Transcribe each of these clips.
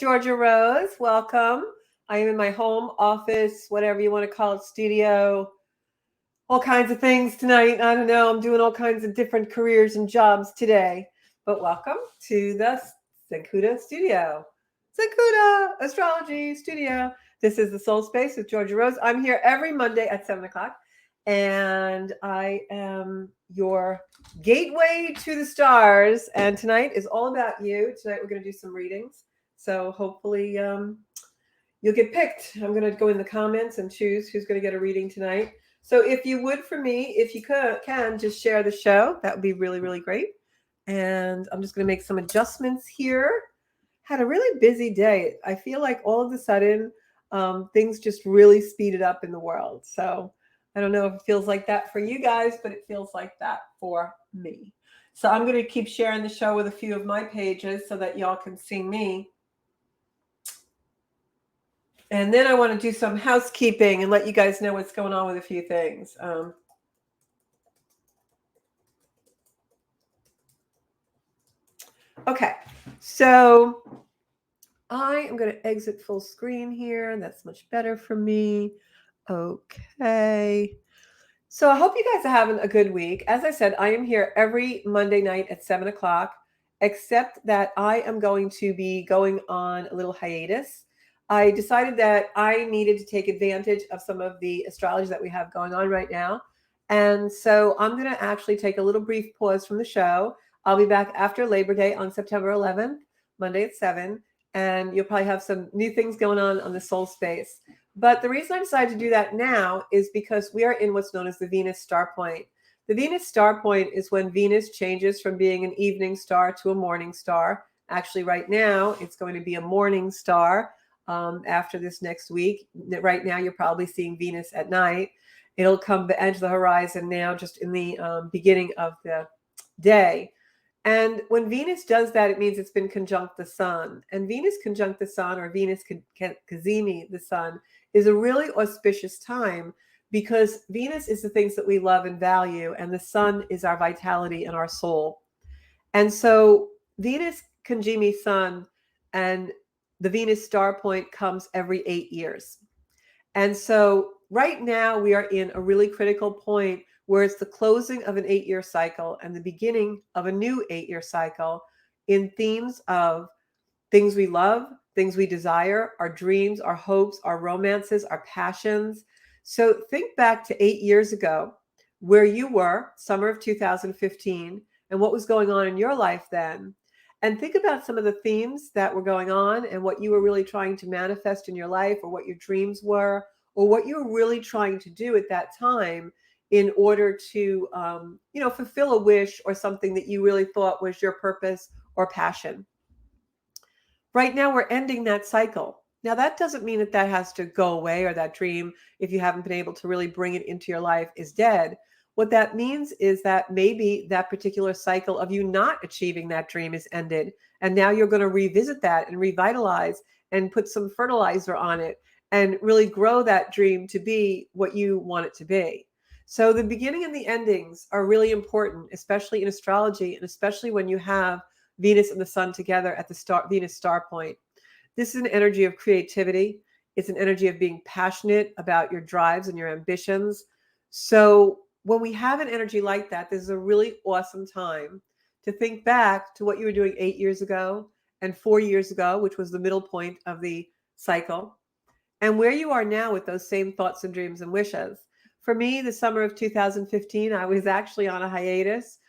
Georgia Rose. Welcome. I am in my home office, whatever you want to call it, studio, all kinds of things tonight. I don't know. I'm doing all kinds of different careers and jobs today. But welcome to the Zencuda studio. Zencuda Astrology studio. This is the Soul Space with Georgia Rose. I'm here every Monday at 7 o'clock. And I am your gateway to the stars. And tonight is all about you. Tonight we're going to do some readings. So hopefully you'll get picked. I'm going to go in the comments and choose who's going to get a reading tonight. So if you would, for me, if you can just share the show, that would be really, really great. And I'm just going to make some adjustments here. Had a really busy day. I feel like all of a sudden things just really speeded up in the world. So I don't know if it feels like that for you guys, but it feels like that for me. So I'm going to keep sharing the show with a few of my pages so that y'all can see me. And then I want to do some housekeeping and let you guys know what's going on with a few things. Okay, so I am going to exit full screen here. That's much better for me. Okay. So I hope you guys are having a good week. As I said, I am here every Monday night at 7 o'clock, except that I am going to be going on a little hiatus. I decided that I needed to take advantage of some of the astrology that we have going on right now. And so I'm going to actually take a little brief pause from the show. I'll be back after Labor Day on September 11th, Monday at 7. And you'll probably have some new things going on the soul space. But the reason I decided to do that now is because we are in what's known as the Venus star point. The Venus star point is when Venus changes from being an evening star to a morning star. Actually, right now, it's going to be a morning star after this next week. Right now, you're probably seeing Venus at night. It'll come to the edge of the horizon now, just in the beginning of the day. And when Venus does that, it means it's been conjunct the sun. And Venus conjunct the sun, or Venus cazimi the sun, is a really auspicious time because Venus is the things that we love and value, and the sun is our vitality and our soul. And so Venus conjunct sun and the Venus star point comes every 8 years. And so right now we are in a really critical point where it's the closing of an 8-year cycle and the beginning of a new 8-year cycle in themes of things we love, things we desire, our dreams, our hopes, our romances, our passions. So think back to 8 years ago where you were, summer of 2015, and what was going on in your life then. And think about some of the themes that were going on and what you were really trying to manifest in your life, or what your dreams were, or what you were really trying to do at that time in order to, fulfill a wish or something that you really thought was your purpose or passion. Right now, we're ending that cycle. Now, that doesn't mean that that has to go away, or that dream, if you haven't been able to really bring it into your life, is dead. What that means is that maybe that particular cycle of you not achieving that dream is ended. And now you're going to revisit that and revitalize and put some fertilizer on it and really grow that dream to be what you want it to be. So the beginning and the endings are really important, especially in astrology, and especially when you have Venus and the sun together at the Venus star point. This is an energy of creativity. It's an energy of being passionate about your drives and your ambitions. So when we have an energy like that, this is a really awesome time to think back to what you were doing 8 years ago and 4 years ago, which was the middle point of the cycle, and where you are now with those same thoughts and dreams and wishes. For me, the summer of 2015, I was actually on a hiatus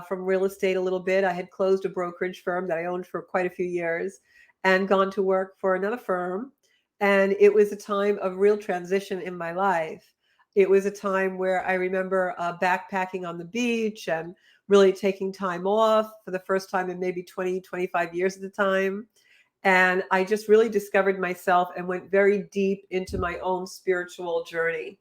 from real estate a little bit. I had closed a brokerage firm that I owned for quite a few years and gone to work for another firm. And it was a time of real transition in my life. It was a time where I remember backpacking on the beach and really taking time off for the first time in maybe 20, 25 years at the time. And I just really discovered myself and went very deep into my own spiritual journey.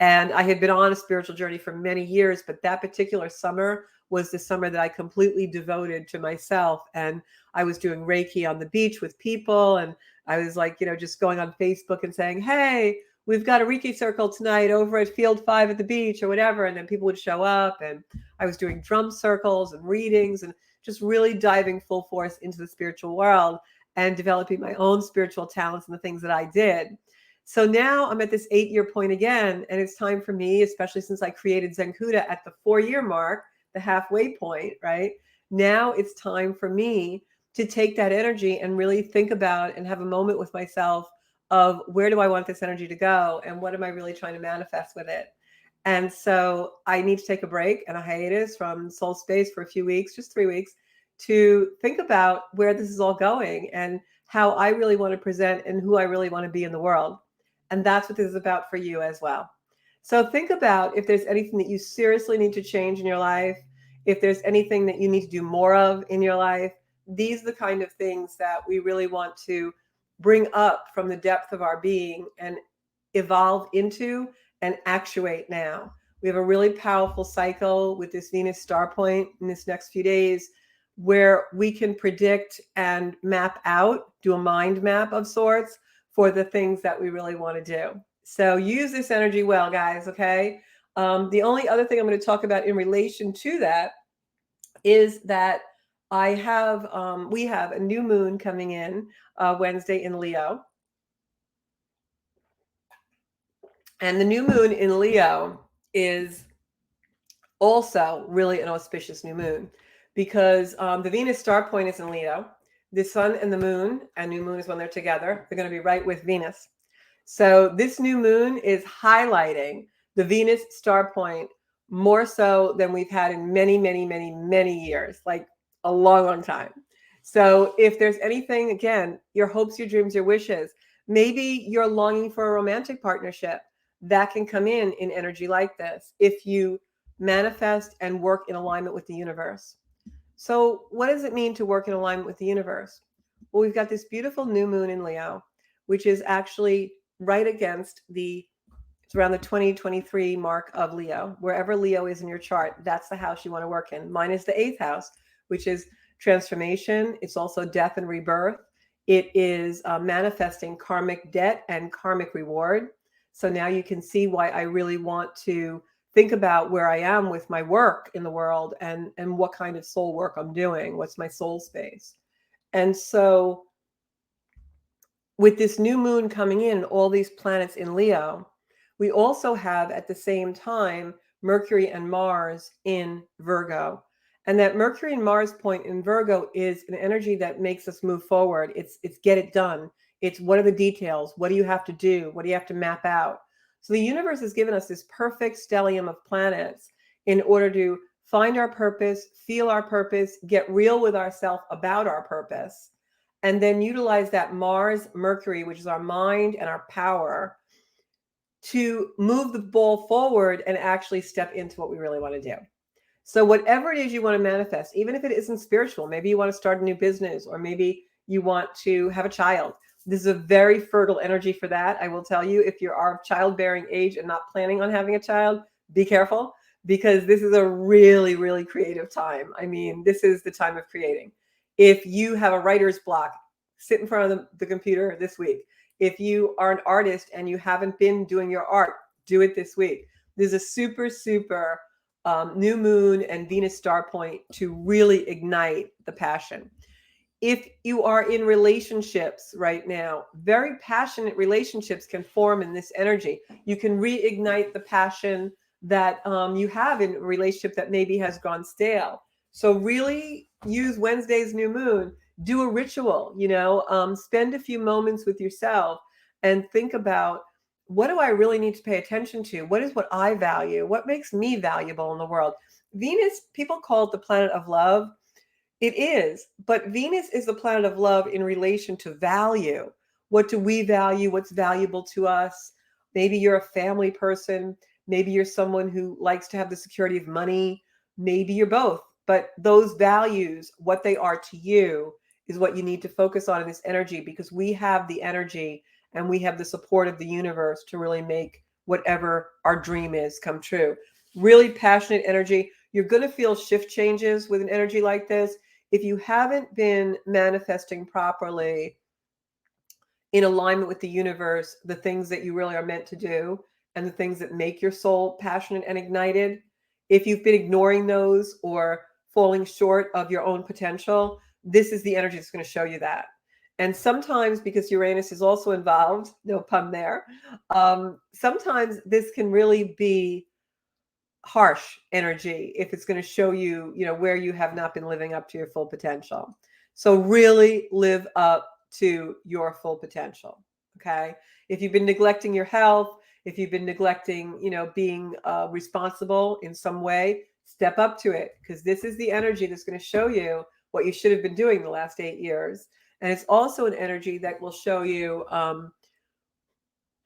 And I had been on a spiritual journey for many years, but that particular summer was the summer that I completely devoted to myself. And I was doing Reiki on the beach with people. And I was like, just going on Facebook and saying, hey, we've got a Reiki circle tonight over at Field 5 at the beach or whatever. And then people would show up, and I was doing drum circles and readings and just really diving full force into the spiritual world. and developing my own spiritual talents and the things that I did. So now I'm at this 8-year point again, and it's time for me, especially since I created Zencuda at the 4-year mark, the halfway point, right? Now it's time for me to take that energy and really think about and have a moment with myself of where do I want this energy to go and what am I really trying to manifest with it. And so I need to take a break and a hiatus from soul space for a few weeks, just 3 weeks, to think about where this is all going and how I really want to present and who I really want to be in the world. And that's what this is about for you as well. So think about if there's anything that you seriously need to change in your life, if there's anything that you need to do more of in your life. These are the kind of things that we really want to bring up from the depth of our being and evolve into and actuate now. We have a really powerful cycle with this Venus star point in this next few days where we can predict and map out, do a mind map of sorts for the things that we really want to do. So use this energy well, guys, okay? The only other thing I'm going to talk about in relation to that is that we have a new moon coming in Wednesday in Leo. And the new moon in Leo is also really an auspicious new moon because the Venus star point is in Leo. The sun and the moon, and new moon is when they're together. They're going to be right with Venus. So this new moon is highlighting the Venus star point more so than we've had in many, many, many, many years, like a long, long time. So if there's anything, again, your hopes, your dreams, your wishes, maybe you're longing for a romantic partnership that can come in energy like this if you manifest and work in alignment with the universe. So what does it mean to work in alignment with the universe? Well, we've got this beautiful new moon in Leo, which is actually right against it's around the 2023 mark of Leo. Wherever Leo is in your chart, that's the house you want to work in. Mine is the 8th house, which is transformation. It's also death and rebirth. It is manifesting karmic debt and karmic reward. So now you can see why I really want to think about where I am with my work in the world and what kind of soul work I'm doing. What's my soul space? And so with this new moon coming in, all these planets in Leo, we also have at the same time Mercury and Mars in Virgo. And that Mercury and Mars point in Virgo is an energy that makes us move forward. It's get it done. It's what are the details? What do you have to do? What do you have to map out? So the universe has given us this perfect stellium of planets in order to find our purpose, feel our purpose, get real with ourselves about our purpose, and then utilize that Mars, Mercury, which is our mind and our power, to move the ball forward and actually step into what we really want to do. So whatever it is you want to manifest, even if it isn't spiritual, maybe you want to start a new business, or maybe you want to have a child. This is a very fertile energy for that. I will tell you, if you are of childbearing age and not planning on having a child, be careful, because this is a really, really creative time. I mean, this is the time of creating. If you have a writer's block, sit in front of the computer this week. If you are an artist and you haven't been doing your art, do it this week. There's a super, super new moon and Venus star point to really ignite the passion. If you are in relationships right now, very passionate relationships can form in this energy. You can reignite the passion that you have in a relationship that maybe has gone stale. So really use Wednesday's new moon. Do a ritual, spend a few moments with yourself and think about, what do I really need to pay attention to? What is what I value? What makes me valuable in the world? Venus, people call it the planet of love. It is, but Venus is the planet of love in relation to value. What do we value? What's valuable to us? Maybe you're a family person. Maybe you're someone who likes to have the security of money. Maybe you're both. But those values, what they are to you, is what you need to focus on in this energy, because we have the energy and we have the support of the universe to really make whatever our dream is come true. Really passionate energy. You're going to feel shift changes with an energy like this. If you haven't been manifesting properly in alignment with the universe, the things that you really are meant to do and the things that make your soul passionate and ignited, if you've been ignoring those or falling short of your own potential, this is the energy that's going to show you that. And sometimes, because Uranus is also involved, no pun there, sometimes this can really be harsh energy if it's going to show you, where you have not been living up to your full potential. So really live up to your full potential. Okay. If you've been neglecting your health, if you've been neglecting, being responsible in some way, step up to it, because this is the energy that's going to show you what you should have been doing the last 8 years. And it's also an energy that will show you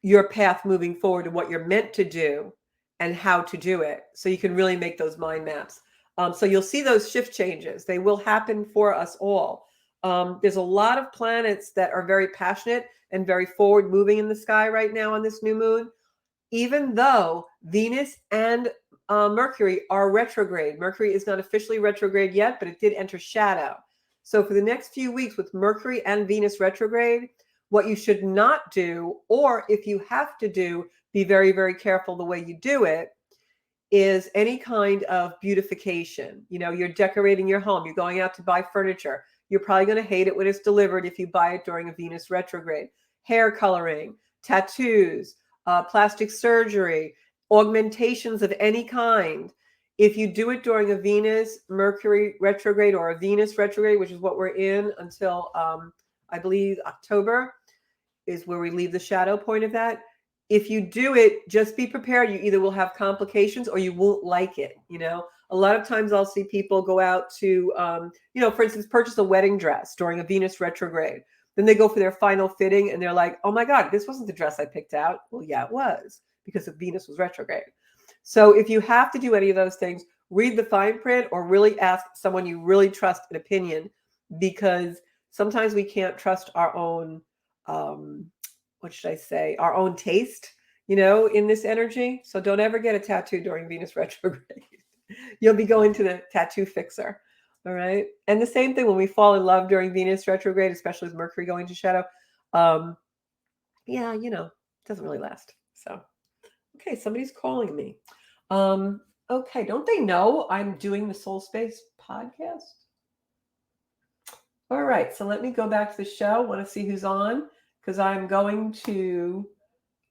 your path moving forward and what you're meant to do and how to do it. So you can really make those mind maps. So you'll see those shift changes. They will happen for us all. There's a lot of planets that are very passionate and very forward moving in the sky right now on this new moon, even though Venus and Mercury are retrograde. Mercury is not officially retrograde yet, but it did enter shadow. So for the next few weeks with Mercury and Venus retrograde, what you should not do, or if you have to do, be very, very careful the way you do it, is any kind of beautification. You're decorating your home, you're going out to buy furniture. You're probably going to hate it when it's delivered if you buy it during a Venus retrograde. Hair coloring, tattoos, plastic surgery, augmentations of any kind. If you do it during a Venus Mercury retrograde or a Venus retrograde, which is what we're in until I believe October is where we leave the shadow point of that. If you do it, just be prepared. You either will have complications or you won't like it. A lot of times I'll see people go out to, for instance, purchase a wedding dress during a Venus retrograde. Then they go for their final fitting and they're like, oh my God, this wasn't the dress I picked out. Well, yeah, it was, because Venus was retrograde. So if you have to do any of those things, read the fine print or really ask someone you really trust an opinion, because sometimes we can't trust our own, what should I say, our own taste, in this energy. So don't ever get a tattoo during Venus retrograde. You'll be going to the tattoo fixer. All right. And the same thing when we fall in love during Venus retrograde, especially with Mercury going to shadow. It doesn't really last. So, okay, somebody's calling me. Okay, don't they know I'm doing the Soul Space podcast? All right, so let me go back to the show. Want to see who's on, because I'm going to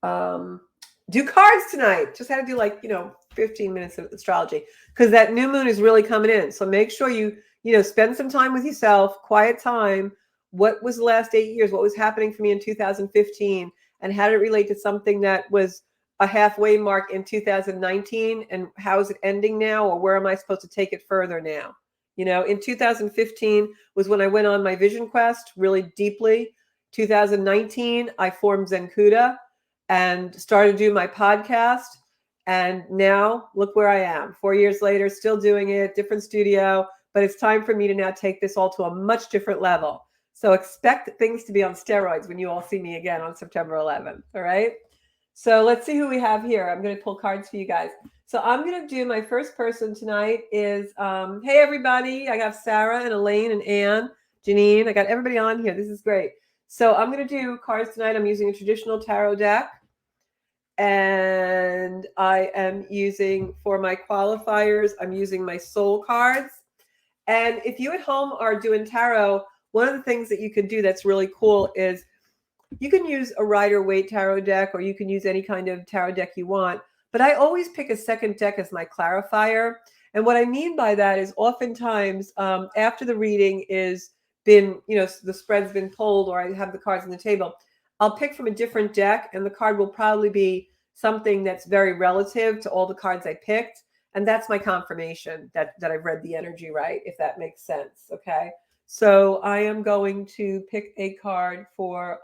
do cards tonight. Just had to do 15 minutes of astrology, because that new moon is really coming in. So make sure you spend some time with yourself, quiet time. What was the last 8 years? What was happening for me in 2015? And how did it relate to something that was a halfway mark in 2019? And how is it ending now? Or where am I supposed to take it further now? In 2015 was when I went on my vision quest really deeply. 2019, I formed Zencuda and started to do my podcast. And now look where I am. 4 years later, still doing it, different studio, but it's time for me to now take this all to a much different level. So expect things to be on steroids when you all see me again on September 11th. All right. So let's see who we have here. I'm going to pull cards for you guys. So I'm going to do, my first person tonight is, hey, everybody. I got Sarah and Elaine and Anne, Janine. I got everybody on here. This is great. So I'm going to do cards tonight. I'm using a traditional tarot deck. And I am using, for my qualifiers, I'm using my soul cards. And if you at home are doing tarot, one of the things that you can do that's really cool is you can use a Rider-Waite tarot deck, or you can use any kind of tarot deck you want. But I always pick a second deck as my clarifier. And what I mean by that is oftentimes after the reading is been, the spread's been pulled, or I have the cards on the table, I'll pick from a different deck, and the card will probably be something that's very relative to all the cards I picked. And that's my confirmation that I've read the energy right, if that makes sense. Okay. So I am going to pick a card for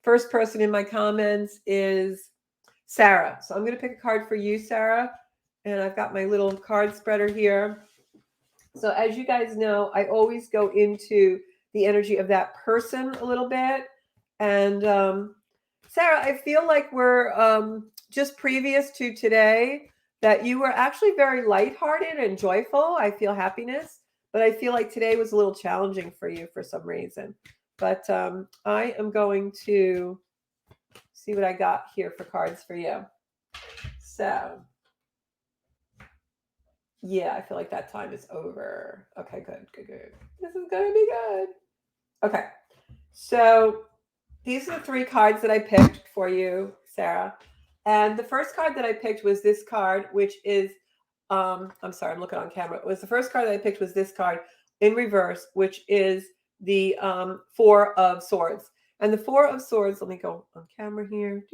first person in my comments is Sarah. So I'm going to pick a card for you, Sarah. And I've got my little card spreader here. So as you guys know, I always go into the energy of that person a little bit. And Sarah, I feel like we're just previous to today that you were actually very lighthearted and joyful. I feel happiness. But I feel like today was a little challenging for you for some reason. But I am going to see what I got here for cards for you. So, yeah, I feel like that time is over. Okay, good. This is going to be good. Okay. So these are the three cards that I picked for you, Sarah. And the first card that I picked was this card, which is, I'm sorry, I'm looking on camera. It was the first card that I picked was this card in reverse, which is the Four of Swords. And the Four of Swords, let me go on camera here.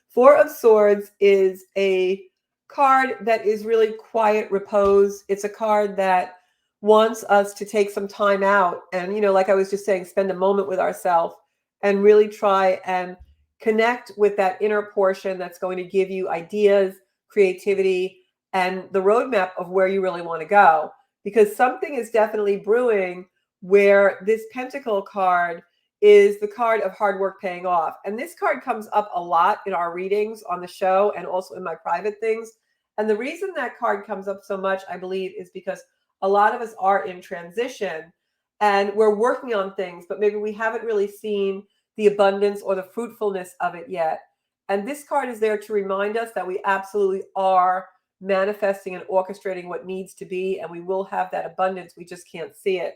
Four of Swords is a card that is really quiet repose. It's a card that wants us to take some time out and, like I was just saying, spend a moment with ourselves and really try and connect with that inner portion that's going to give you ideas, creativity, and the roadmap of where you really want to go. Because something is definitely brewing where this Pentacle card is the card of hard work paying off. And this card comes up a lot in our readings on the show and also in my private things. And the reason that card comes up so much, I believe, is because a lot of us are in transition and we're working on things, but maybe we haven't really seen the abundance or the fruitfulness of it yet. And this card is there to remind us that we absolutely are manifesting and orchestrating what needs to be, and we will have that abundance. We just can't see it.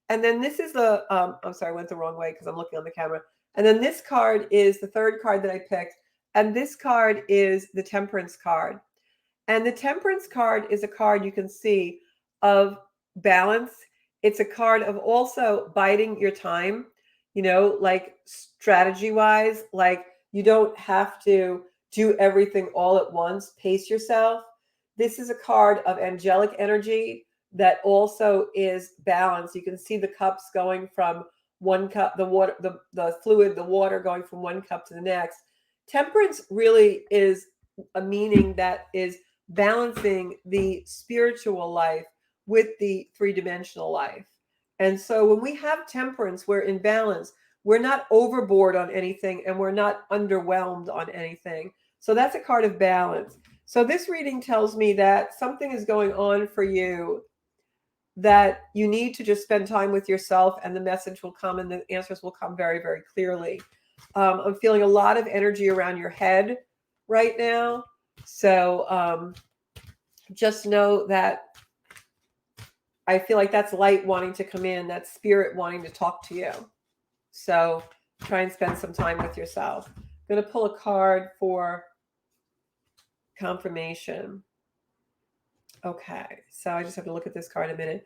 And then this is the, I'm sorry, I went the wrong way because I'm looking on the camera. And then this card is the third card that I picked. And this card is the Temperance card. And the Temperance card is a card you can see of balance. It's a card of also biding your time, like strategy wise, like you don't have to do everything all at once. Pace yourself. This is a card of angelic energy that also is balance. You can see the cups going from one cup, the water, the fluid, the water going from one cup to the next. Temperance really is a meaning that is balancing the spiritual life with the three-dimensional life. And so when we have temperance, we're in balance. We're not overboard on anything and we're not underwhelmed on anything. So that's a card of balance. So this reading tells me that something is going on for you that you need to just spend time with yourself, and the message will come and the answers will come very, very clearly. I'm feeling a lot of energy around your head right now. So just know that I feel like that's light wanting to come in, that's spirit wanting to talk to you. So try and spend some time with yourself. I'm going to pull a card for confirmation. Okay, so I just have to look at this card a minute.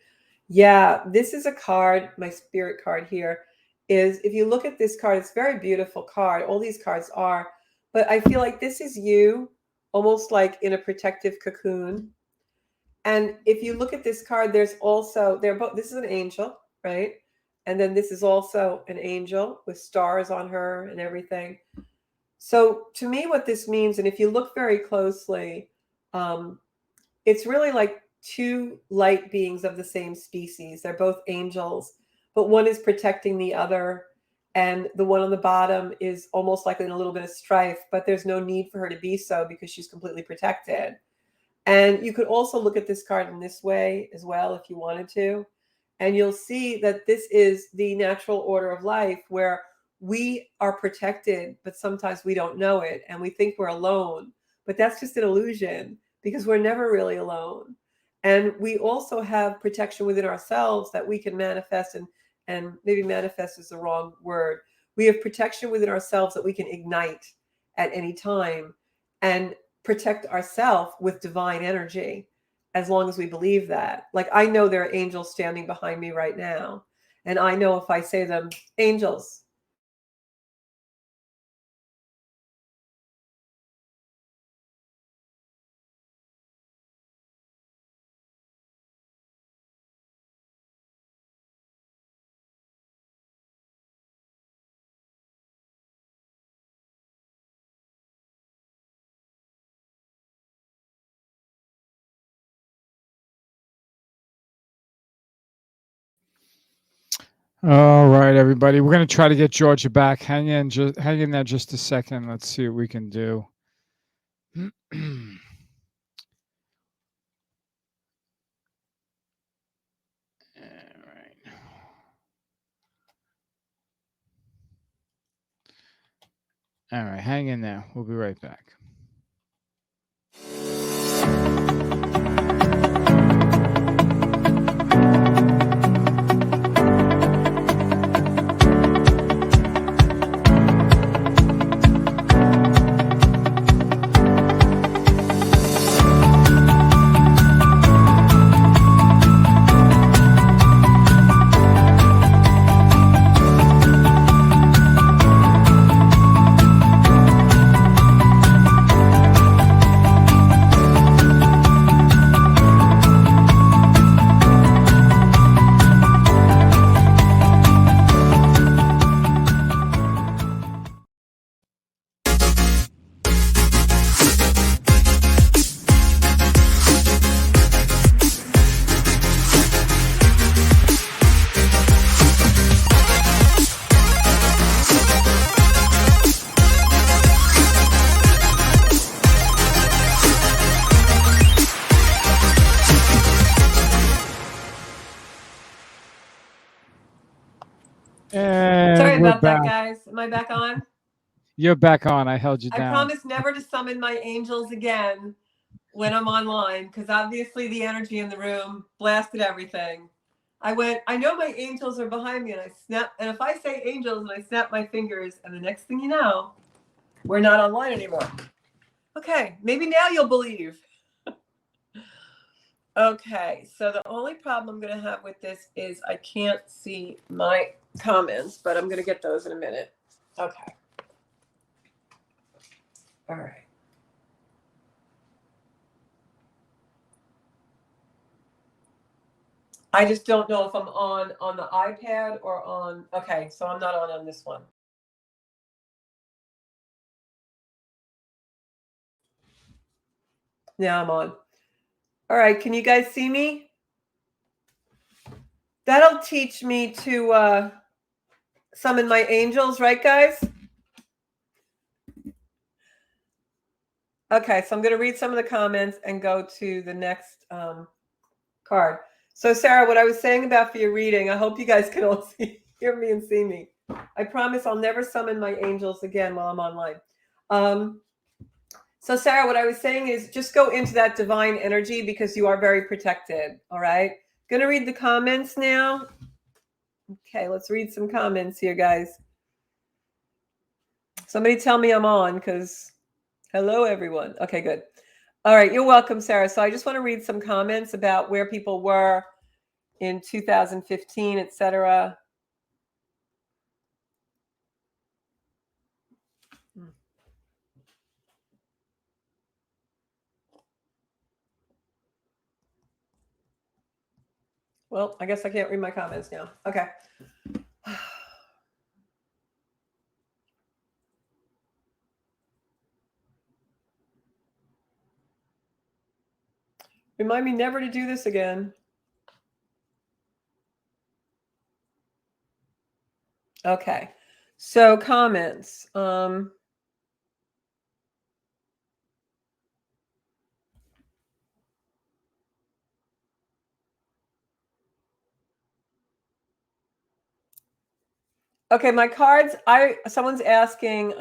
Yeah, this is a card, my spirit card here is, if you look at this card, it's a very beautiful card. All these cards are, but I feel like this is you almost like in a protective cocoon. And if you look at this card, there's also, they're both, this is an angel, right? And then this is also an angel with stars on her and everything. So to me, what this means, and if you look very closely, it's really like two light beings of the same species. They're both angels, but one is protecting the other. And the one on the bottom is almost like in a little bit of strife, but there's no need for her to be so because she's completely protected. And you could also look at this card in this way as well if you wanted to. And you'll see that this is the natural order of life where we are protected, but sometimes we don't know it and we think we're alone. But that's just an illusion because we're never really alone. And we also have protection within ourselves that we can manifest, and maybe manifest is the wrong word. We have protection within ourselves that we can ignite at any time and protect ourselves with divine energy, as long as we believe that. Like, I know there are angels standing behind me right now, and I know if I say them, angels, All right, everybody. We're going to try to get Georgia back. Hang in there just a second. Let's see what we can do. All right. All right, hang in there. We'll be right back. about that, guys? Am I back on? You're back on. I held you I down. promise never to summon my angels again when I'm online, because obviously the energy in the room blasted everything. I know my angels are behind me, and and if I say angels and I snap my fingers, and the next thing you know, we're not online anymore. Okay, maybe now you'll believe. Okay, so the only problem I'm going to have with this is I can't see my comments, but I'm going to get those in a minute. Okay. All right. I just don't know if I'm on the iPad or on. Okay, so I'm not on this one. Now I'm on. All right, can you guys see me? That'll teach me to summon my angels, right, guys? Okay, so I'm going to read some of the comments and go to the next card. So, Sarah, what I was saying about for your reading, I hope you guys can all hear me and see me. I promise I'll never summon my angels again while I'm online. So, Sarah, what I was saying is just go into that divine energy because you are very protected. All right. Going to read the comments now. Okay, let's read some comments here, guys. Somebody tell me I'm on because hello, everyone. Okay, good. All right, you're welcome, Sarah. So I just want to read some comments about where people were in 2015, etc. Well, I guess I can't read my comments now. Okay. Remind me never to do this again. Okay. So comments. Okay, my cards. Someone's asking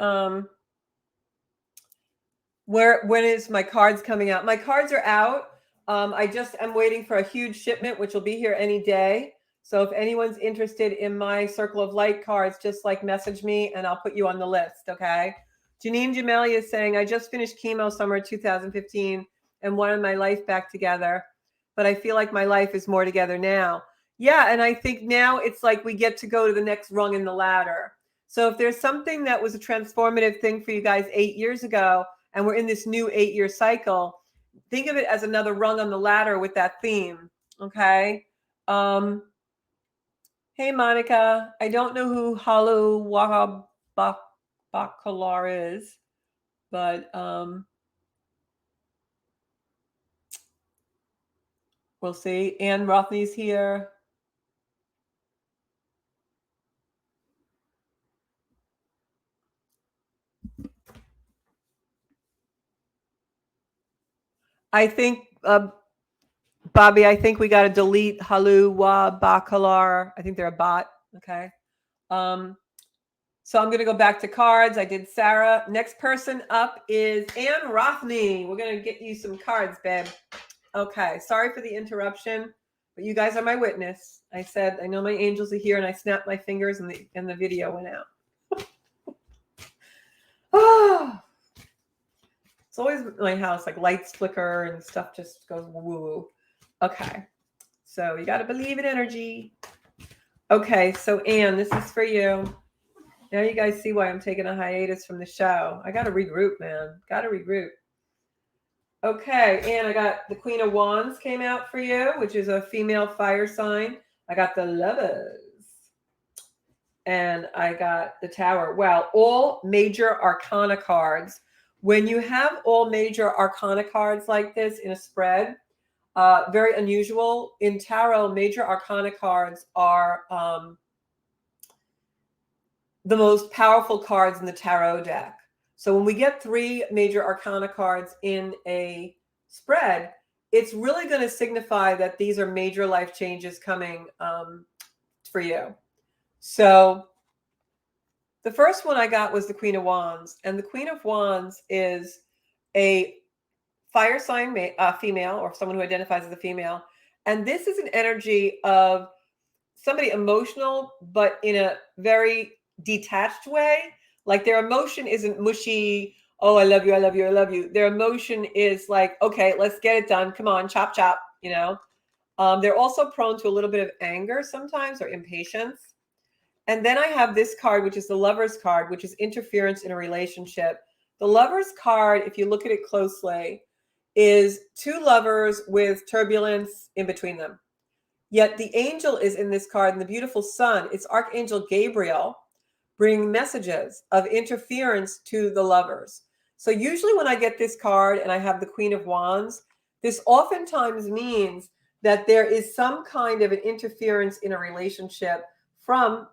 when is my cards coming out? My cards are out. I just am waiting for a huge shipment, which will be here any day. So if anyone's interested in my Circle of Light cards, just like message me and I'll put you on the list. Okay. Janine Jameli is saying, I just finished chemo summer 2015 and wanted my life back together, but I feel like my life is more together now. Yeah. And I think now it's like we get to go to the next rung in the ladder. So if there's something that was a transformative thing for you guys 8 years ago, and we're in this new 8-year cycle, think of it as another rung on the ladder with that theme. Okay. Hey, Monica. I don't know who Halu Wahab Bakalar is, but we'll see. Anne Rothney's here. I think, Bobby, I think we got to delete Halu Wa Bakalar. I think they're a bot. Okay. So I'm going to go back to cards. I did Sarah. Next person up is Anne Rothney. We're going to get you some cards, babe. Okay. Sorry for the interruption, but you guys are my witness. I said, I know my angels are here, and I snapped my fingers, and the video went out. Oh, it's always in my house, like lights flicker and stuff just goes woo. Okay. So you got to believe in energy. Okay. So Anne, this is for you. Now you guys see why I'm taking a hiatus from the show. I got to regroup, man. Got to regroup. Okay, and I got the Queen of Wands came out for you, which is a female fire sign. I got the Lovers. And I got the Tower. Well, all major arcana cards. When you have all major arcana cards like this in a spread, very unusual. In tarot, major arcana cards are the most powerful cards in the tarot deck. So when we get 3 major arcana cards in a spread, it's really going to signify that these are major life changes coming for you. So The first one I got was the Queen of Wands, and the Queen of Wands is a fire sign female, or someone who identifies as a female. And this is an energy of somebody emotional, but in a very detached way. Like their emotion isn't mushy, oh, I love you, I love you, I love you. Their emotion is like, okay, let's get it done. Come on, chop, chop, you know. They're also prone to a little bit of anger sometimes, or impatience. And then I have this card, which is the Lover's card, which is interference in a relationship. The Lover's card, if you look at it closely, is two lovers with turbulence in between them. Yet the angel is in this card, and the beautiful sun, it's Archangel Gabriel, bringing messages of interference to the lovers. So usually when I get this card and I have the Queen of Wands, this oftentimes means that there is some kind of an interference in a relationship from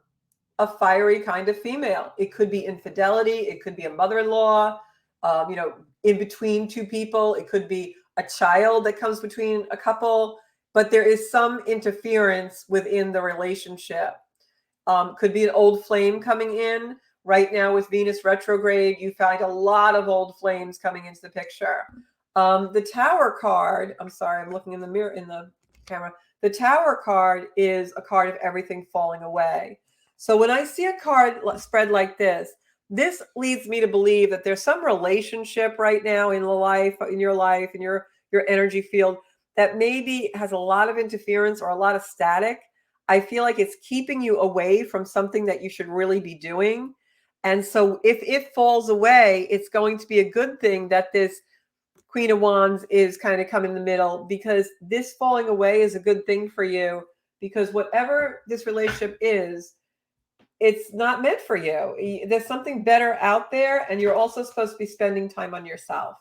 a fiery kind of female. It could be infidelity. It could be a mother-in-law, in between two people. It could be a child that comes between a couple, but there is some interference within the relationship. Could be an old flame coming in. Right now with Venus retrograde, you find a lot of old flames coming into the picture. The Tower card, I'm sorry, I'm looking in the mirror, in the camera. The Tower card is a card of everything falling away. So when I see a card spread like this leads me to believe that there's some relationship right now in your life, in your energy field, that maybe has a lot of interference or a lot of static. I feel like it's keeping you away from something that you should really be doing. And so if it falls away, it's going to be a good thing that this Queen of Wands is kind of come in the middle, because this falling away is a good thing for you, because whatever this relationship is, it's not meant for you. There's something better out there, and you're also supposed to be spending time on yourself.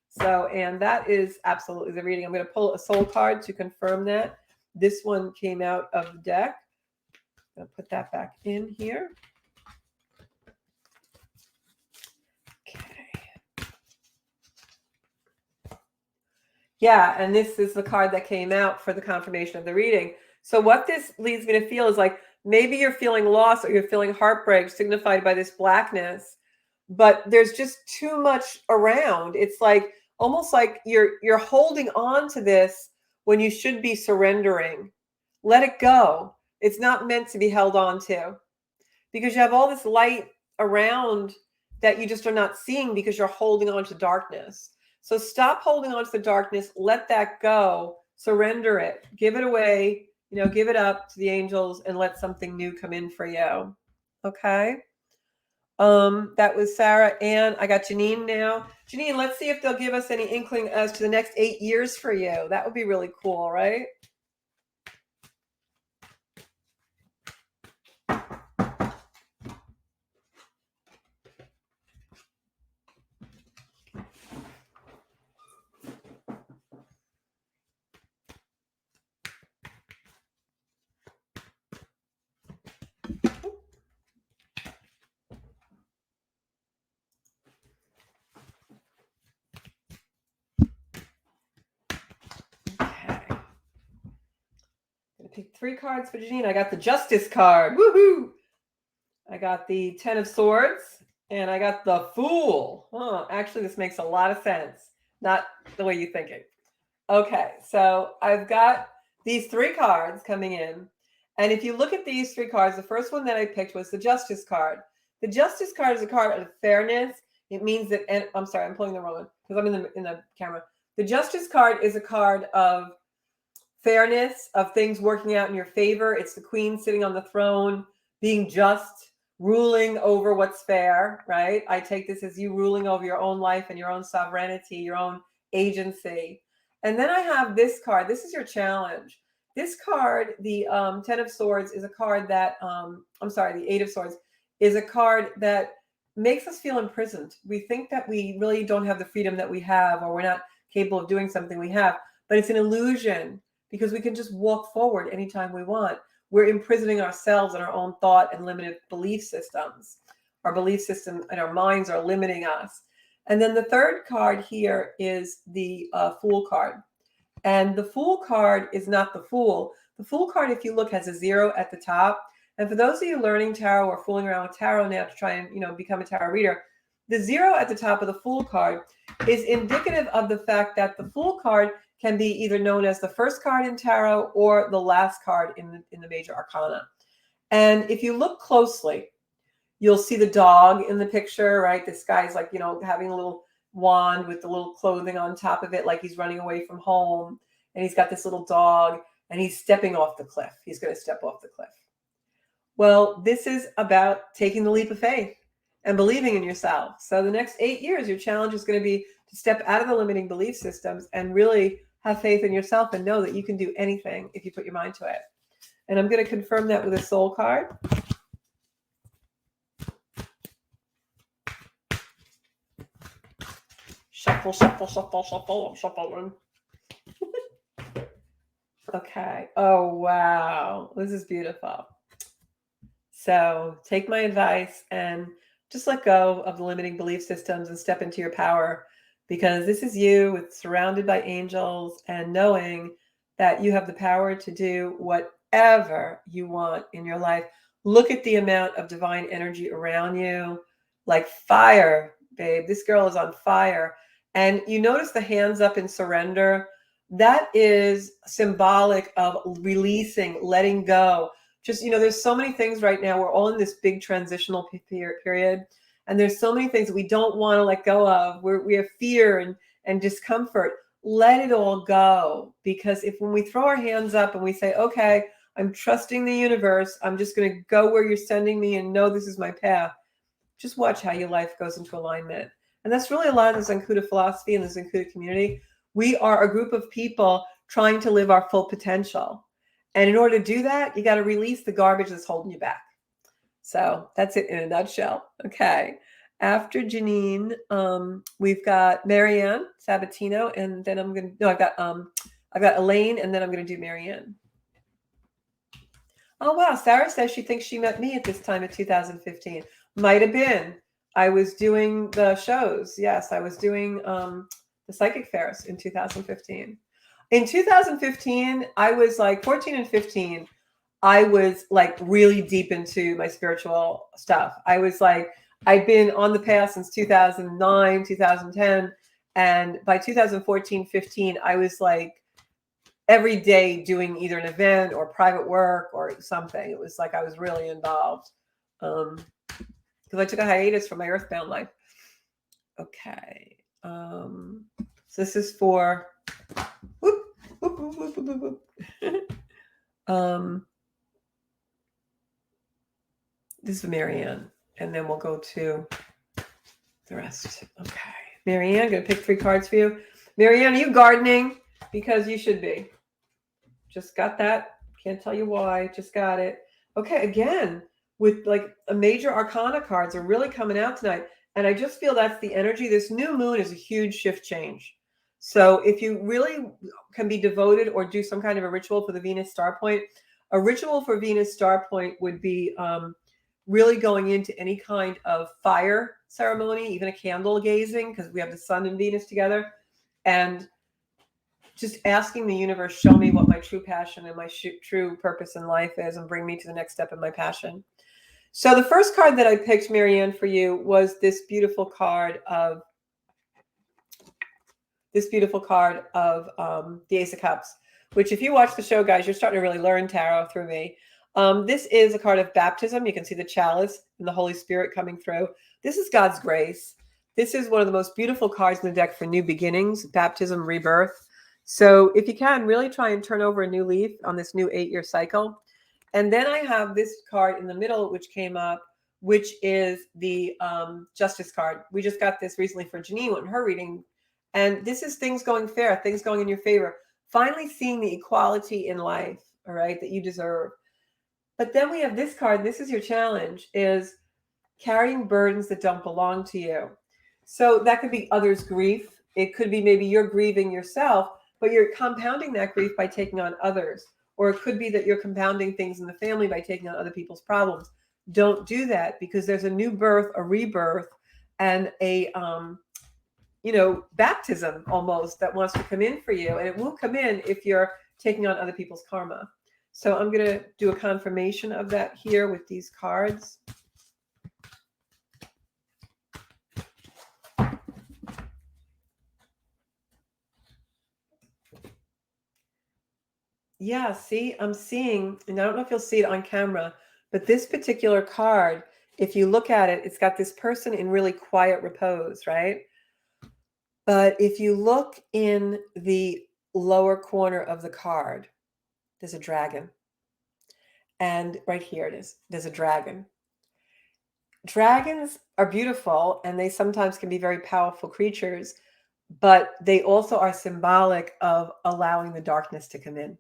So, and that is absolutely the reading. I'm going to pull a soul card to confirm that. This one came out of the deck. I'm going to put that back in here. Okay. Yeah, and this is the card that came out for the confirmation of the reading. So what this leads me to feel is like, maybe you're feeling loss or you're feeling heartbreak, signified by this blackness, but there's just too much around. It's like almost like you're holding on to this when you should be surrendering. Let it go. It's not meant to be held on to, because you have all this light around that you just are not seeing because you're holding on to darkness. So stop holding on to the darkness. Let that go. Surrender it. Give it away. Give it up to the angels and let something new come in for you. Okay. That was Sarah. And I got Janine now. Janine, let's see if they'll give us any inkling as to the next 8 years for you. That would be really cool, right? Pick 3 cards for Janine. I got the Justice card. Woohoo! I got the 10 of Swords, and I got the Fool. Actually, this makes a lot of sense. Not the way you think it. Okay, so I've got these 3 cards coming in. And if you look at these 3 cards, the first one that I picked was the Justice card. The Justice card is a card of fairness. It means that, and I'm sorry, I'm pulling the wrong one because I'm in the camera. The Justice card is a card of fairness, of things working out in your favor. It's the queen sitting on the throne, being just, ruling over what's fair, right? I take this as you ruling over your own life and your own sovereignty, your own agency. And then I have this card. This is your challenge. This card, the 10 of Swords, is a card that, the 8 of Swords is a card that makes us feel imprisoned. We think that we really don't have the freedom that we have, or we're not capable of doing something we have, but it's an illusion, because we can just walk forward anytime we want. We're imprisoning ourselves in our own thought and limited belief systems. Our belief system and our minds are limiting us. And then the third card here is the Fool card. And the Fool card is not the Fool. The Fool card, if you look, has a 0 at the top. And for those of you learning tarot or fooling around with tarot now to try and, become a tarot reader, the 0 at the top of the Fool card is indicative of the fact that the Fool card can be either known as the first card in tarot or the last card in the major arcana. And if you look closely, you'll see the dog in the picture, right? This guy's like, having a little wand with the little clothing on top of it, like he's running away from home. And he's got this little dog and he's stepping off the cliff. He's going to step off the cliff. Well, this is about taking the leap of faith and believing in yourself. So the next 8 years, your challenge is going to be to step out of the limiting belief systems and really have faith in yourself and know that you can do anything if you put your mind to it. And I'm going to confirm that with a soul card. Shuffle, shuffle, shuffle, shuffle, shuffle. Okay. Oh, wow. This is beautiful. So take my advice and just let go of the limiting belief systems and step into your power, because this is you surrounded by angels and knowing that you have the power to do whatever you want in your life. Look at the amount of divine energy around you, like fire, babe. This girl is on fire. And you notice the hands up in surrender. That is symbolic of releasing, letting go. Just, there's so many things right now. We're all in this big transitional period. And there's so many things that we don't want to let go of. We have fear and discomfort. Let it all go. Because when we throw our hands up and we say, okay, I'm trusting the universe, I'm just going to go where you're sending me and know this is my path. Just watch how your life goes into alignment. And that's really a lot of the Zencuda philosophy and the Zencuda community. We are a group of people trying to live our full potential. And in order to do that, you got to release the garbage that's holding you back. So that's it in a nutshell. Okay. After Janine, we've got Marianne Sabatino, and then I've got Elaine, and then I'm going to do Marianne. Oh, wow. Sarah says she thinks she met me at this time of 2015. Might have been. I was doing the shows. Yes, I was doing the psychic fairs in 2015. In 2015, I was like 14 and 15. I was like really deep into my spiritual stuff. I was like, I've been on the path since 2009, 2010. And by 2014, 15, I was like every day doing either an event or private work or something. It was like I was really involved because I took a hiatus from my earthbound life. Okay. So this is for... Whoop, whoop, whoop, whoop, whoop, whoop. This is Marianne, and then we'll go to the rest. Okay. Marianne, I'm going to pick 3 cards for you. Marianne, are you gardening? Because you should be. Just got that. Can't tell you why. Just got it. Okay. Again, with like a major arcana cards are really coming out tonight. And I just feel that's the energy. This new moon is a huge shift change. So if you really can be devoted or do some kind of a ritual for the Venus star point, a ritual for Venus star point would be really going into any kind of fire ceremony, even a candle gazing, because we have the sun and Venus together, and just asking the universe, show me what my true passion and my true purpose in life is and bring me to the next step in my passion. So the first card that I picked, Marianne, for you was this beautiful card of the Ace of Cups, which if you watch the show, guys, you're starting to really learn tarot through me. This is a card of baptism. You can see the chalice and the Holy Spirit coming through. This is God's grace. This is one of the most beautiful cards in the deck for new beginnings, baptism, rebirth. So if you can, really try and turn over a new leaf on this new 8-year cycle. And then I have this card in the middle, which came up, which is the Justice card. We just got this recently for Janine in her reading. And this is things going fair, things going in your favor. Finally seeing the equality in life, all right, that you deserve. But then we have this card. This is your challenge, is carrying burdens that don't belong to you. So that could be others' grief. It could be maybe you're grieving yourself, but you're compounding that grief by taking on others. Or it could be that you're compounding things in the family by taking on other people's problems. Don't do that, because there's a new birth, a rebirth, and a baptism almost that wants to come in for you. And it won't come in if you're taking on other people's karma. So I'm going to do a confirmation of that here with these cards. Yeah, see, I'm seeing, and I don't know if you'll see it on camera, but this particular card, if you look at it, it's got this person in really quiet repose, right? But if you look in the lower corner of the card, there's a dragon. And right here it is. There's a dragon. Dragons are beautiful and they sometimes can be very powerful creatures, but they also are symbolic of allowing the darkness to come in.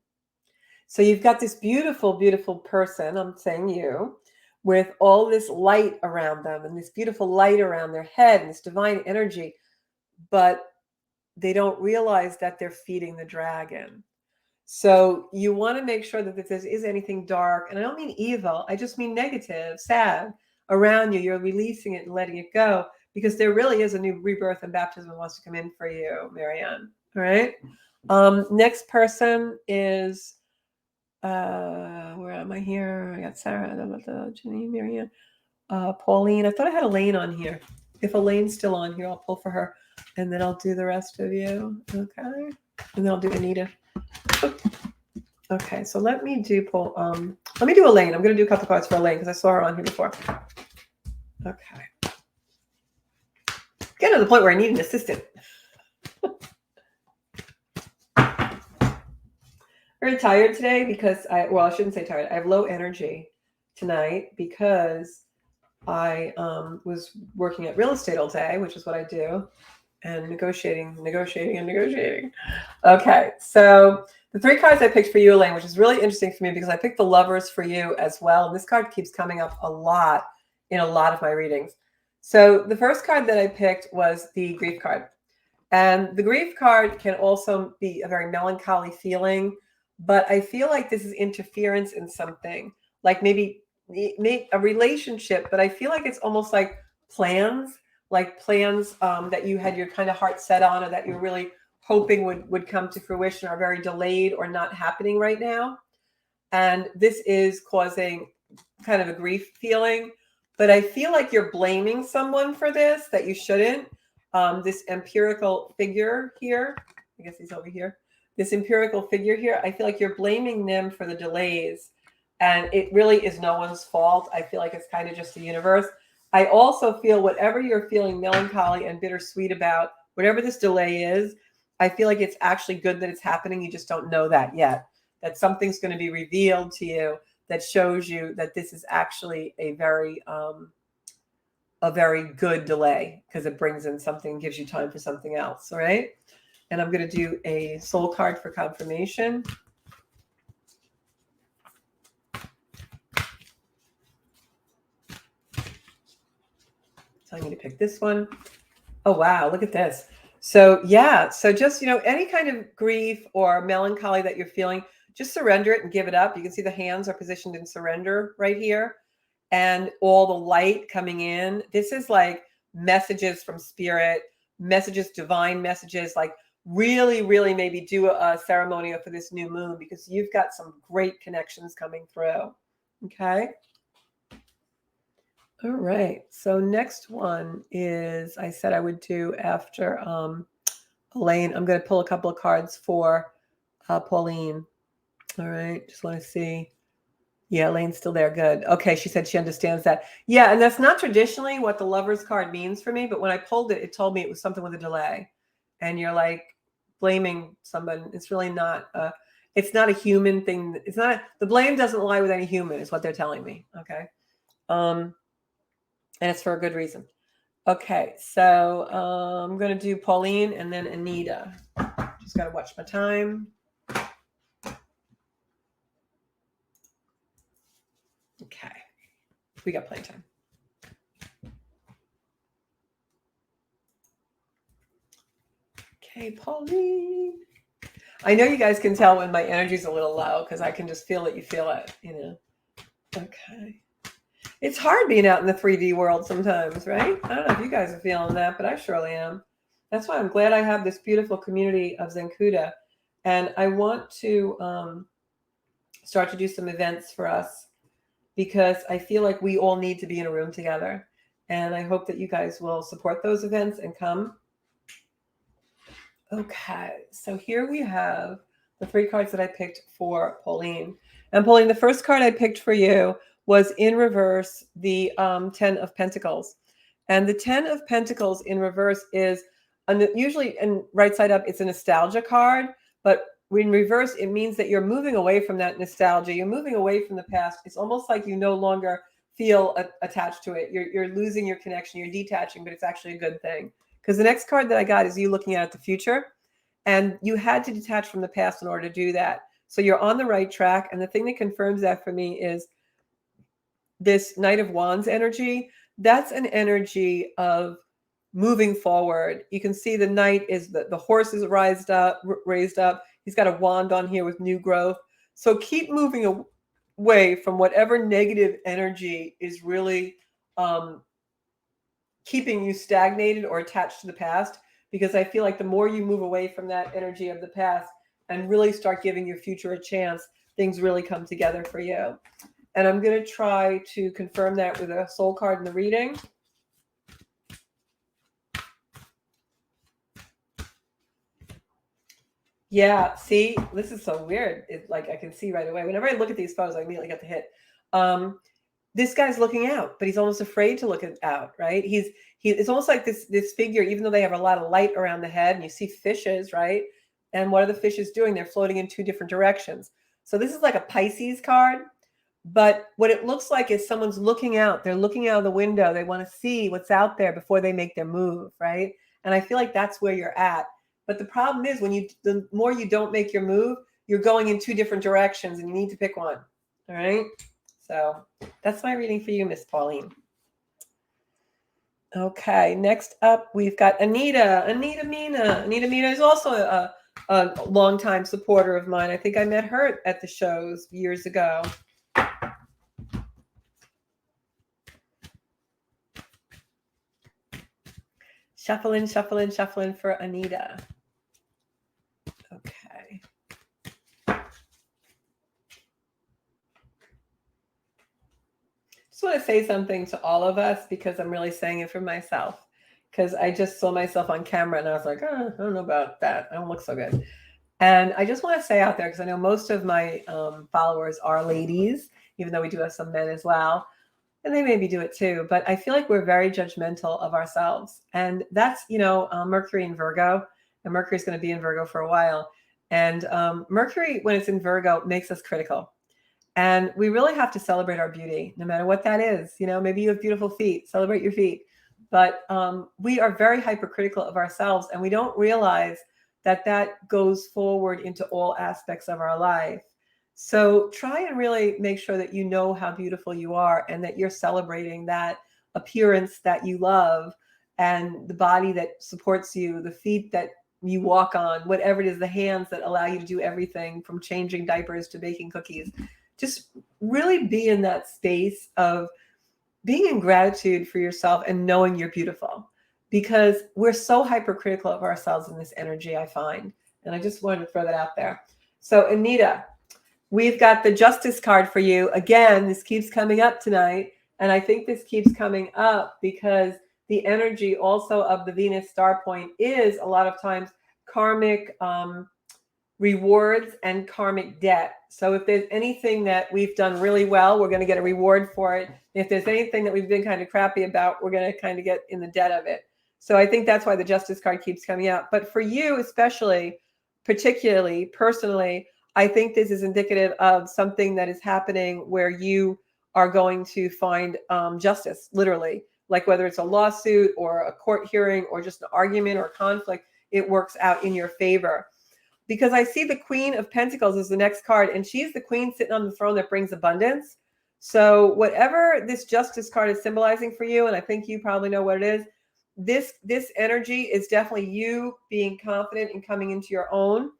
So you've got this beautiful, beautiful person, I'm saying you, with all this light around them and this beautiful light around their head and this divine energy, but they don't realize that they're feeding the dragon. So you want to make sure that if there is anything dark, and I don't mean evil, I just mean negative, sad around you, you're releasing it and letting it go, because there really is a new rebirth and baptism that wants to come in for you, Marianne. All right. Next person is, where am I here? I got Sarah, Janine, Marianne, Pauline. I thought I had Elaine on here. If Elaine's still on here, I'll pull for her, and then I'll do the rest of you. Okay. And then I'll do Anita. Okay, so let me do Elaine. I'm going to do a couple cards for Elaine because I saw her on here before. Okay. Getting to the point where I need an assistant. Very tired today because I shouldn't say tired. I have low energy tonight because I was working at real estate all day, which is what I do, and negotiating. Okay, so the three cards I picked for you, Elaine, which is really interesting for me because I picked the Lovers for you as well. And this card keeps coming up a lot in a lot of my readings. So the first card that I picked was the Grief card. And the Grief card can also be a very melancholy feeling, but I feel like this is interference in something, like maybe a relationship, but I feel like it's almost like plans that you had your kind of heart set on, or that you're really hoping would come to fruition, are very delayed or not happening right now. And this is causing kind of a grief feeling, but I feel like you're blaming someone for this that you shouldn't. This empirical figure here, I guess he's over here. This empirical figure here, I feel like you're blaming them for the delays, and it really is no one's fault. I feel like it's kind of just the universe. I also feel whatever you're feeling melancholy and bittersweet about, whatever this delay is, I feel like it's actually good that it's happening. You just don't know that yet. That something's going to be revealed to you that shows you that this is actually a very good delay, because it brings in something, gives you time for something else. All right. And I'm going to do a soul card for confirmation. Telling me to pick this one. Oh, wow. Look at this. So, yeah. So just, any kind of grief or melancholy that you're feeling, just surrender it and give it up. You can see the hands are positioned in surrender right here, and all the light coming in. This is like messages from spirit, messages, divine messages, like really, really maybe do a ceremony for this new moon, because you've got some great connections coming through. Okay. All right. So next one is, I said I would do after Elaine. I'm going to pull a couple of cards for Pauline. All right. Just want to see. Yeah, Elaine's still there. Good. Okay. She said she understands that. Yeah. And that's not traditionally what the Lovers card means for me. But when I pulled it, it told me it was something with a delay. And you're like blaming someone. It's really not, it's not a human thing. It's not, the blame doesn't lie with any human, is what they're telling me. Okay. And it's for a good reason. Okay. So I'm going to do Pauline and then Anita. Just got to watch my time. Okay. We got plenty of time. Okay, Pauline. I know you guys can tell when my energy's a little low, because I can just feel it. You feel it, Okay. It's hard being out in the 3D world sometimes, right? I don't know if you guys are feeling that, but I surely am. That's why I'm glad I have this beautiful community of Zencuda. And I want to start to do some events for us, because I feel like we all need to be in a room together. And I hope that you guys will support those events and come. Okay, so here we have the 3 cards that I picked for Pauline. And Pauline, the first card I picked for you was in reverse, the 10 of Pentacles. And the 10 of Pentacles in reverse is, usually in right side up, it's a nostalgia card. But in reverse, it means that you're moving away from that nostalgia. You're moving away from the past. It's almost like you no longer feel attached to it. You're losing your connection. You're detaching, but it's actually a good thing. Because the next card that I got is you looking at the future. And you had to detach from the past in order to do that. So you're on the right track. And the thing that confirms that for me is this Knight of Wands energy. That's an energy of moving forward. You can see the knight is the horse is raised up. He's got a wand on here with new growth. So keep moving away from whatever negative energy is really keeping you stagnated or attached to the past, because I feel like the more you move away from that energy of the past and really start giving your future a chance, things really come together for you. And I'm going to try to confirm that with a soul card in the reading. Yeah, see, this is so weird. It's like I can see right away. Whenever I look at these photos, I immediately get the hit. This guy's looking out, but he's almost afraid to look out, right? It's almost like this figure, even though they have a lot of light around the head, and you see fishes, right? And what are the fishes doing? They're floating in 2 different directions. So this is like a Pisces card, but what it looks like is someone's looking out. They're looking out of the window. They want to see what's out there before they make their move, right? And I feel like that's where you're at. But the problem is the more you don't make your move, you're going in 2 different directions, and you need to pick one. All right. So that's my reading for you, Miss Pauline. Okay. Next up, we've got Anita. Anita Mina is also a longtime supporter of mine. I think I met her at the shows years ago. Shuffling for Anita. Okay. Just want to say something to all of us, because I'm really saying it for myself, because I just saw myself on camera and I was like, oh, I don't know about that. I don't look so good. And I just want to say out there, because I know most of my followers are ladies, even though we do have some men as well, and they maybe do it too. But I feel like we're very judgmental of ourselves. And that's, Mercury in Virgo, and Mercury is going to be in Virgo for a while. And Mercury, when it's in Virgo, makes us critical. And we really have to celebrate our beauty, no matter what that is. Maybe you have beautiful feet, celebrate your feet. But we are very hypercritical of ourselves, and we don't realize that goes forward into all aspects of our life. So try and really make sure that you know how beautiful you are, and that you're celebrating that appearance that you love, and the body that supports you, the feet that you walk on, whatever it is, the hands that allow you to do everything from changing diapers to baking cookies. Just really be in that space of being in gratitude for yourself and knowing you're beautiful, because we're so hypercritical of ourselves in this energy, I find. And I just wanted to throw that out there. So Anita, we've got the Justice card for you. Again, this keeps coming up tonight. And I think this keeps coming up because the energy also of the Venus star point is a lot of times karmic rewards and karmic debt. So if there's anything that we've done really well, we're going to get a reward for it. If there's anything that we've been kind of crappy about, we're going to kind of get in the debt of it. So I think that's why the Justice card keeps coming out. But for you especially, particularly, personally, I think this is indicative of something that is happening where you are going to find justice, literally. Like whether it's a lawsuit or a court hearing or just an argument or conflict, it works out in your favor. Because I see the Queen of Pentacles is the next card, and she's the queen sitting on the throne that brings abundance. So whatever this Justice card is symbolizing for you, and I think you probably know what it is, this energy is definitely you being confident and coming into your own.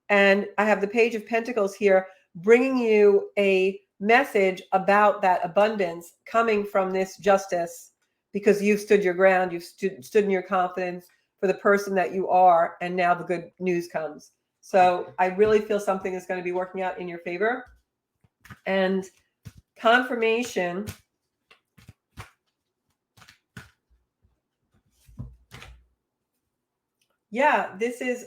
And I have the Page of Pentacles here bringing you a message about that abundance coming from this Justice, because you've stood your ground, you've stood in your confidence for the person that you are, and now the good news comes. So I really feel something is going to be working out in your favor. And confirmation. Yeah, this is,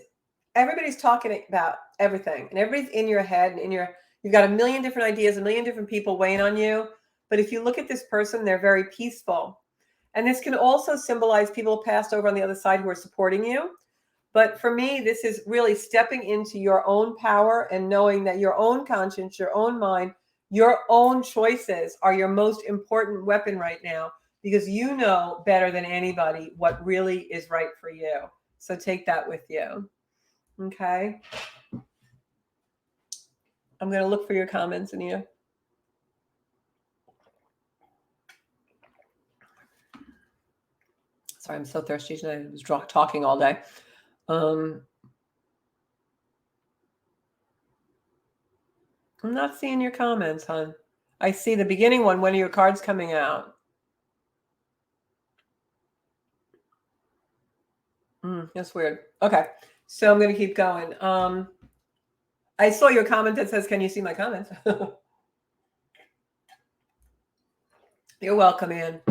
everybody's talking about everything, and everybody's in your head, and you've got a million different ideas, a million different people weighing on you. But if you look at this person, they're very peaceful. And this can also symbolize people passed over on the other side who are supporting you. But for me, this is really stepping into your own power and knowing that your own conscience, your own mind, your own choices are your most important weapon right now, because you know better than anybody what really is right for you. So take that with you. Okay. I'm going to look for your comments, Anita. Sorry, I'm so thirsty tonight. I was talking all day. I'm not seeing your comments, hon. I see the beginning one. When are your cards coming out? That's weird. Okay. So I'm going to keep going. I saw your comment that says, can you see my comments? You're welcome, Ann.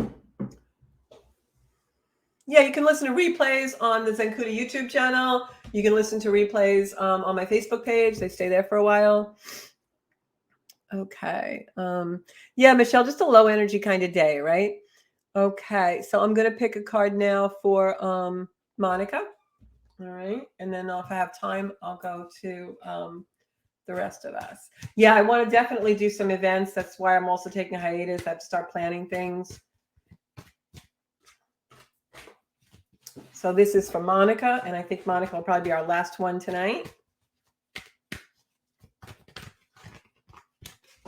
Yeah, you can listen to replays on the Zencuda YouTube channel. You can listen to replays on my Facebook page. They stay there for a while. Okay. Yeah, Michelle, just a low energy kind of day, right? Okay. So I'm going to pick a card now for Monica. All right. And then if I have time, I'll go to the rest of us. Yeah, I want to definitely do some events. That's why I'm also taking a hiatus. I have to start planning things. So this is for Monica, and I think Monica will probably be our last one tonight.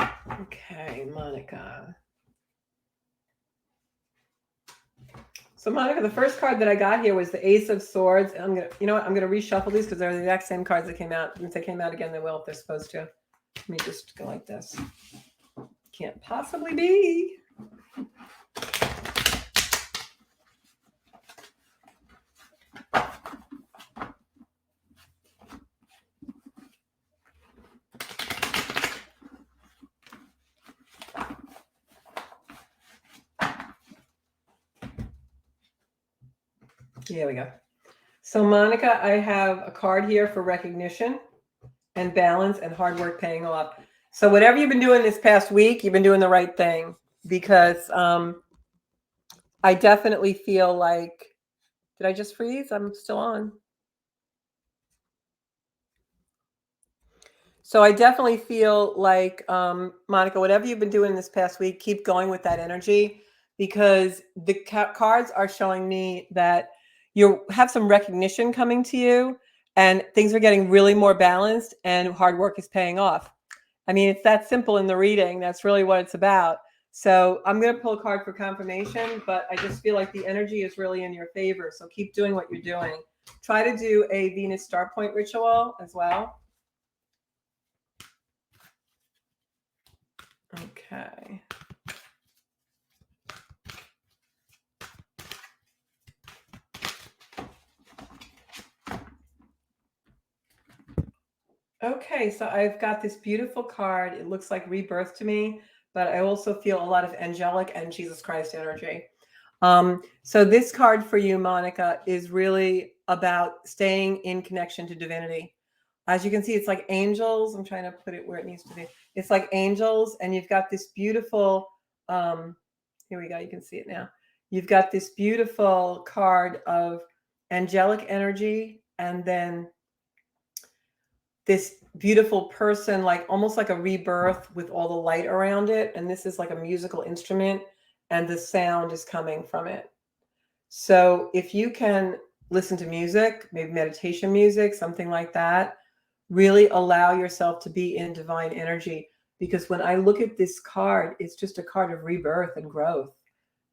Okay, Monica. So Monica, the first card that I got here was the Ace of Swords. And I'm gonna reshuffle these because they're the exact same cards that came out. If they came out again, they will if they're supposed to. Let me just go like this. Can't possibly be. Here we go. So Monica, I have a card here for recognition and balance and hard work paying off. So whatever you've been doing this past week, you've been doing the right thing, because I definitely feel like, did I just freeze? I'm still on. So I definitely feel like, Monica, whatever you've been doing this past week, keep going with that energy, because the cards are showing me that you have some recognition coming to you and things are getting really more balanced and hard work is paying off. I mean, it's that simple in the reading. That's really what it's about. So I'm going to pull a card for confirmation, but I just feel like the energy is really in your favor. So keep doing what you're doing. Try to do a Venus star point ritual as well. Okay. Okay, so I've got this beautiful card. It looks like rebirth to me, but I also feel a lot of angelic and Jesus Christ energy. So this card for you, Monica, is really about staying in connection to divinity. As you can see, it's like angels. I'm trying to put it where it needs to be. It's like angels, and you've got this beautiful, here we go, you can see it now. You've got this beautiful card of angelic energy, and then this beautiful person, like almost like a rebirth with all the light around it. And this is like a musical instrument, and the sound is coming from it. So if you can listen to music, maybe meditation music, something like that, really allow yourself to be in divine energy. Because when I look at this card, it's just a card of rebirth and growth.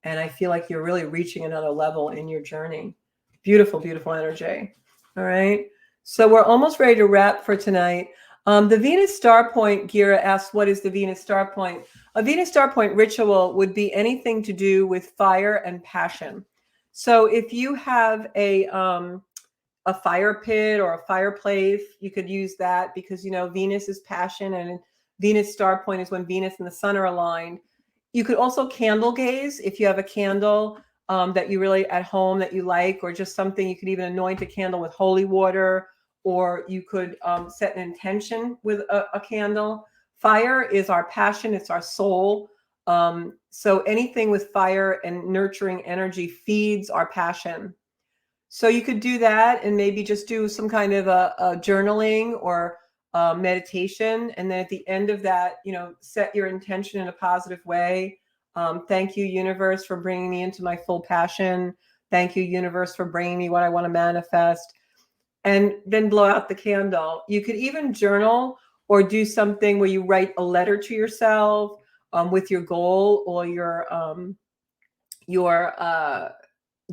And I feel like you're really reaching another level in your journey. Beautiful, beautiful energy. All right. So we're almost ready to wrap for tonight. The Venus Star Point, Gira asks, what is the Venus Star Point? A Venus Star Point ritual would be anything to do with fire and passion. So if you have a fire pit or a fireplace, you could use that, because, you know, Venus is passion and Venus star point is when Venus and the sun are aligned. You could also candle gaze if you have a candle that you really at home that you like, or just something. You could even anoint a candle with holy water, or you could set an intention with a candle. Fire is our passion. It's our soul. So anything with fire and nurturing energy feeds our passion. So you could do that and maybe just do some kind of a journaling or meditation. And then at the end of that, set your intention in a positive way. Thank you, universe, for bringing me into my full passion. Thank you, universe, for bringing me what I want to manifest. And then blow out the candle. You could even journal or do something where you write a letter to yourself with your goal or your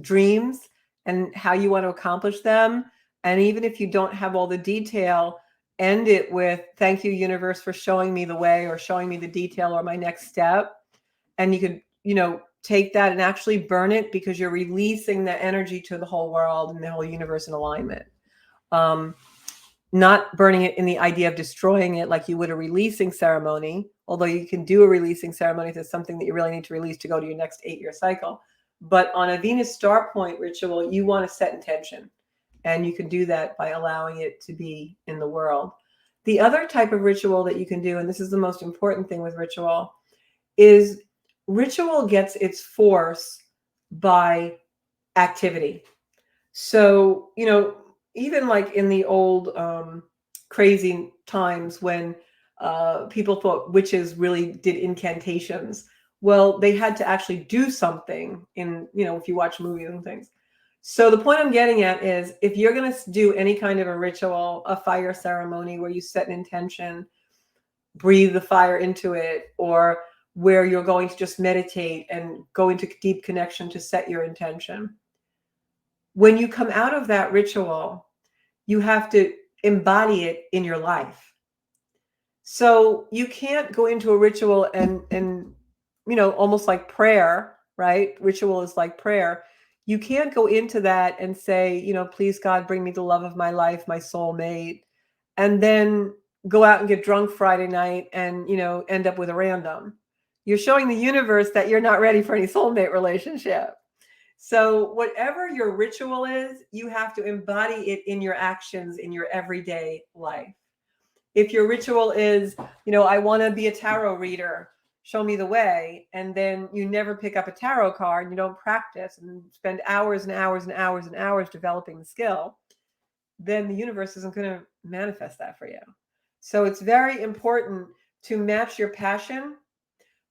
dreams and how you want to accomplish them. And even if you don't have all the detail, end it with, thank you, universe, for showing me the way or showing me the detail or my next step. And you could, take that and actually burn it, because you're releasing the energy to the whole world and the whole universe in alignment. Not burning it in the idea of destroying it like you would a releasing ceremony, although you can do a releasing ceremony if it's something that you really need to release to go to your next 8-year cycle. But on a Venus star point ritual, you want to set intention, and you can do that by allowing it to be in the world. The other type of ritual that you can do, and this is the most important thing with ritual, is ritual gets its force by activity. So, even like in the old crazy times when people thought witches really did incantations, well, they had to actually do something if you watch movies and things. So the point I'm getting at is, if you're going to do any kind of a ritual, a fire ceremony where you set an intention, breathe the fire into it, or where you're going to just meditate and go into deep connection to set your intention, when you come out of that ritual, you have to embody it in your life. So you can't go into a ritual and almost like prayer, right? Ritual is like prayer. You can't go into that and say, please God, bring me the love of my life, my soulmate, and then go out and get drunk Friday night and, end up with a random. You're showing the universe that you're not ready for any soulmate relationship. So whatever your ritual is, you have to embody it in your actions in your everyday life. If your ritual is, I want to be a tarot reader, show me the way, and then you never pick up a tarot card and you don't practice and spend hours and hours and hours and hours developing the skill, then the universe isn't going to manifest that for you. So it's very important to match your passion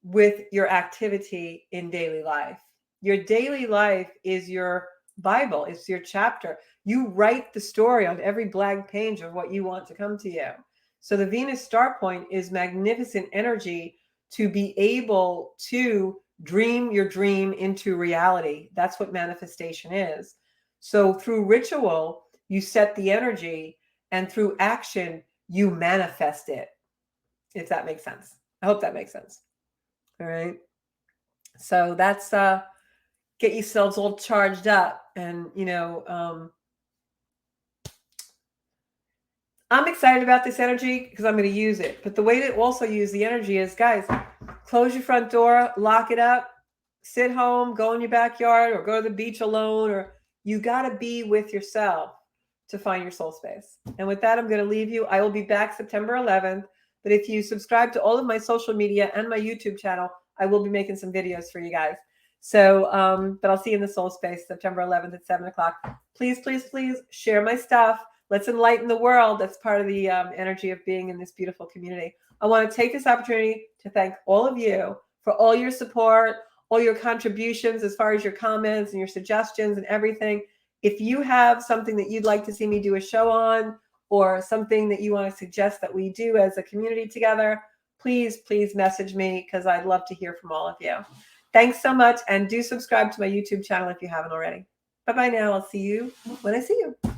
with your activity in daily life. Your daily life is your Bible. It's your chapter. You write the story on every blank page of what you want to come to you. So the Venus star point is magnificent energy to be able to dream your dream into reality. That's what manifestation is. So through ritual, you set the energy, and through action, you manifest it. If that makes sense. I hope that makes sense. All right. So that's get yourselves all charged up, and I'm excited about this energy because I'm going to use it. But the way to also use the energy is, guys, close your front door, lock it up, sit home, go in your backyard, or go to the beach alone, or you got to be with yourself to find your soul space. And with that, I'm going to leave you. I will be back September 11th. But if you subscribe to all of my social media and my YouTube channel, I will be making some videos for you guys. So, but I'll see you in the soul space September 11th at 7 o'clock. Please, please, please share my stuff. Let's enlighten the world. That's part of the energy of being in this beautiful community. I want to take this opportunity to thank all of you for all your support, all your contributions as far as your comments and your suggestions and everything. If you have something that you'd like to see me do a show on, or something that you want to suggest that we do as a community together, please, please message me, because I'd love to hear from all of you. Thanks so much, and do subscribe to my YouTube channel if you haven't already. Bye-bye now. I'll see you when I see you.